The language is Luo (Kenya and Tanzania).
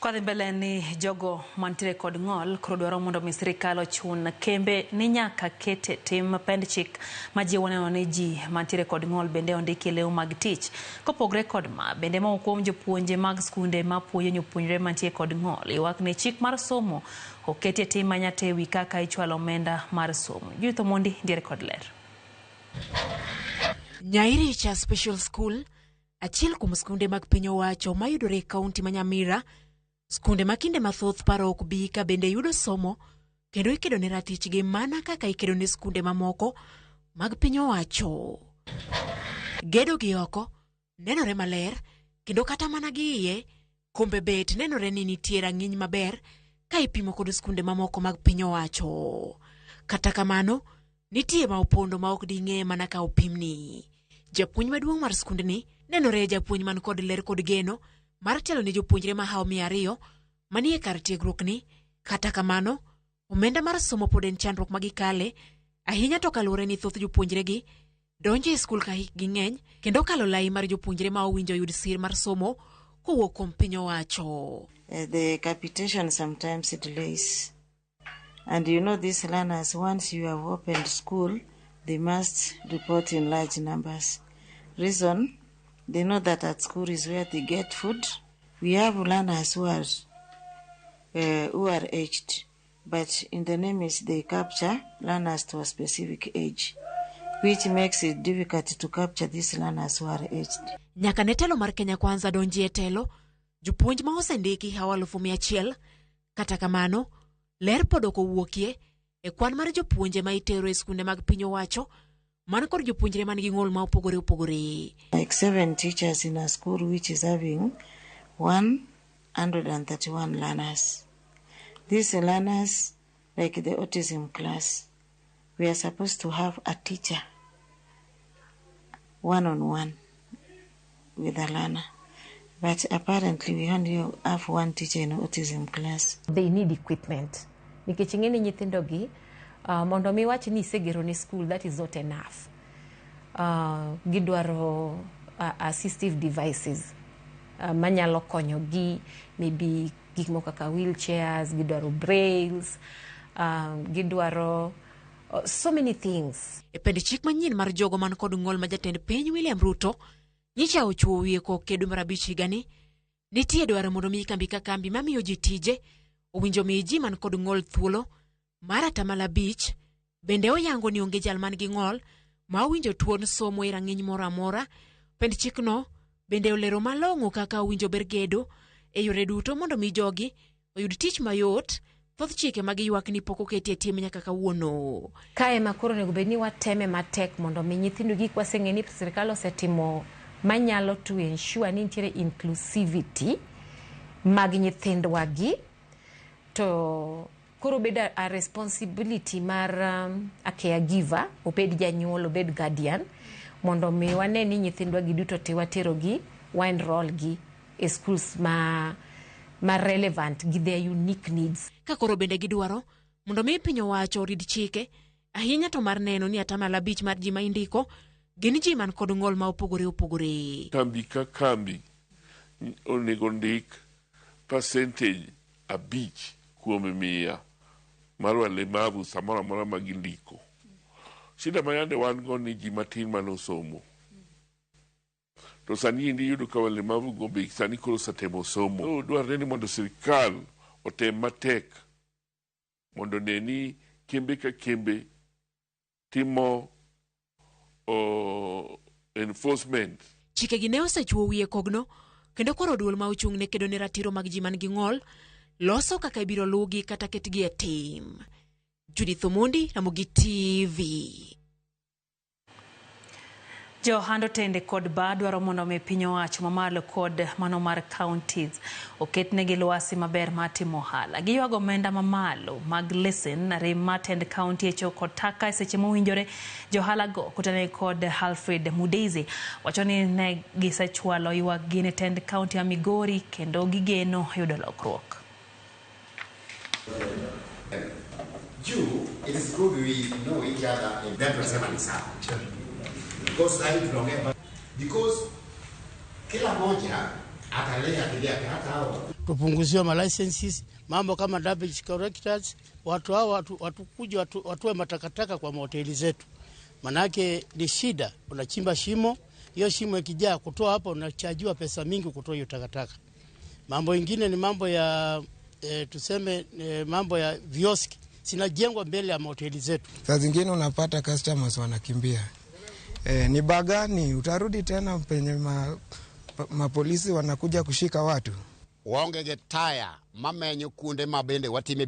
Kwa mbele ni jogo mantire kod ng'ol koro dwaro mondo sirikal ochun kembe ni nyaka kete tim pend chik majiwo neno ni ji mantire kod ng'ol bende ondiki leu mag tich. Kopogre kod ma bende moko kuom jopuonje mag skunde mapuonjo jopuonjre mantie kod ng'ol ywak ni chik mar somo okete tim manyate wi kaka ichwalo omenda mar somo. Judith Omondi ndiere kod ler. Nyaiри cha special school achiel kuom skunde mag piny owacho mayudore e kaunti ma Nyamira. Skunde makinde mathoth paro ok bi ka bende yudo somo kendo ikedo ne ratichgi mana kaka ikedo ne skunde mamoko mag piny owacho. Gedo gi oko nenore maler kendo kata mana gi iye kombe bet nenore ni nitie rang'iny maber ka ipimo kod skunde mamoko mag piny owacho. Kata kamano nitie ma opondo ma ok ding'e mana ka opimni. Japuonj maduong' mar skundni nenore japuonj man kod ler kod geno mar telo ne jopuonjre ma hao 200 manie kar tiegruok ni. Kata kamano omenda mar somo pod en chandruok magikale ahinya to kalure ni thoth jopuonjre gi donjo e skul ka hikgi ng'eny kendo kalo lai mar jopuonjre ma owinjo yud sir mar somo kowuok kuom piny owacho. The capitation sometimes delays, and you know these learners, once you have opened school they must report in large numbers. Reason, they know that at school is where they get food. We have learners who are aged, but in the name is they capture learners to a specific age, which makes it difficult to capture these learners who are aged. Nyaka ne telo mar Kenya Kwanza donji e telo, jopuonj ma osendiki hawa 100,000. Kata kamano, ler pod ok owuokie e kwan mar jopuonje ma itero e skunde mag piny owacho man kod jopuonjre man gi ng'ol ma opogore opogore. Like 7 teachers in a school which is having 131 learners. These learners, like the autism class, we are supposed to have a teacher one-on-one with a learner. But apparently we only have one teacher in autism class. They need equipment. Nikech ing'eni nyithindo gi mondo mi wach ni segero ni school, that is not enough. Gidwaro assistive devices manyalo konyo gi, maybe gik moko kaka wheelchairs, gidwaro brails, gidwaro so many things. E pend chik manyien mar jogo man kod ng'ol ma jatend piny William Ruto nyicha ochuo wiye ko kedo mar 5 higani, nitie dwaro mondo mi kambi ka kambi mamiyo ji tije owinjo mi ji man kod ng'ol thuolo mar 5%. Bende oyango ni onge jal man gi ng'ol ma owinjo tuon somo e rang'iny moro amora. Pend chikno bende olero malong'o kaka owinjo ber gedo e yore duto mondo mi jogi oyud tich mayot. Thoth chike mag ywak ni pok oketie tim nyaka kawuono. Kae makoro nego bedni wateme matek mondo mi nyithindo gi kwaseng'e ni sirikal osetimo manyalo to ensure ni nitiere inclusivity mag nyithindwa gi, to koro beda a responsibility mar a caregiver, obed janyuol, obed guardian, mondo mi wane ni nyithindwa gi duto te watero gi enroll gi e schools ma relevant gi their unique needs. Ka koro bende gidwaro mondo mi piny owacho orid chike ahinya to mar neno ni 5% mar ji ma indiko gin ji man kod ng'ol ma opogore opogore. Kambi ka kambi onego ndik percentage 5 kuom 100 mar walemavu samora amora ma gindiko. Shida ma yande wan go ni ji matin manosomo. To sani indi yudo ka walemavu go be sani koro satemo somo. Dwarore ni mondo sirikal otem matek mondo neni kembe ka kembe timo enforcement. Chike gi ne osechuo wiye kogno kendo koro duol ma ochung' ne kedo ne ratiro mag ji man gi ng'ol loso kaka ibiro lugi kata ketgi e tim. Judith Omondi, Ramogi TV. Johando tende kod ba dwaro mondo mi piny owacho mamalo kod mano mar counties oketnegi lwasi maber matimo ohala. Giywago omenda mamalo mag lesen rem matend county echo kod taka seche mowinjore. Johala go kutane kod Alfred Mudezi wacho ni ne gisechwalo ywak gi ne tend county ya Migori kendo gigeno yudo lokruok. It is good we know each other in that because I don't remember, because kila moja atalea kile hata hao tupunguziwe ma licenses, mambo kama garbage collectors, watu hao watukuja watoe matakataka kwa mahoteli zetu. Manake ni shida, unachimba shimo, hiyo shimo ikijaa kutoa hapo unachajiwa pesa mingi kutoa hiyo takataka. Mambo ingine ni mambo ya mambo ya vioski sinajengwa mbele ya mahoteli zetu. Saa zingine unapata customers wanakimbia. Ni bagani utarudi tena penye mapolisi wanakuja kushika watu. Waongege taya mamenyo kunde mabende watime